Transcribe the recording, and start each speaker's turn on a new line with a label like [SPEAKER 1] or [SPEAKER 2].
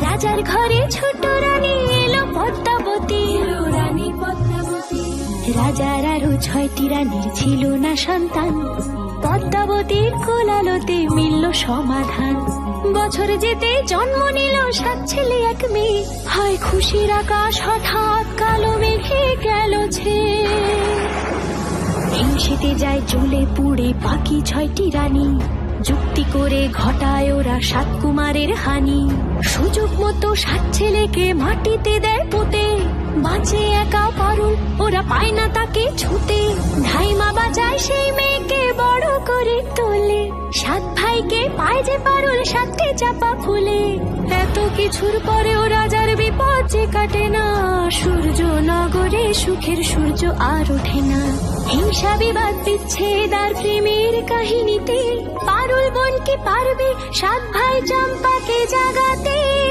[SPEAKER 1] রাজার ঘরে ছোট রানী এলো পদ্মাবতী। রাজার আরো 6টি রানীর ছিল না সন্তান, পদ্মাবতীর কোলালোতে মিলল সমাধান। বছর যেতে জন্ম নিল 7 ছেলে 1 মেয়ে, হয় খুশির আকাশ হঠাৎ কালো মেঘে গেল ছেয়ে। হিংসেতে যায় জ্বলে পুড়ে বাকি 6টি রানী, যুক্তি করে ঘটায় ওরা 7 কুমারের হানি। সুযোগ মতো 7 ছেলেকে মাটিতে দেয় পুঁতে, বাঁচে একা পারুল, ওরা পায় না তাকে ছুতে। ধাইমা বাজায় সেই মেয়েকে বড় করে তোলে, 7 ভাইকে পায় যে পারুল 7টি চাপা ফুলে। এত কিছুর পরেও রাজার বিপদ যে কাটে না, সূর্য নগরে সুখের সূর্য আর ওঠে না। হিংসা বিবাদ বিচ্ছেদ আর প্রেমের কাহিনীতে পারুল বোন কি পারবে 7 ভাই চম্পাকে জাগাতে।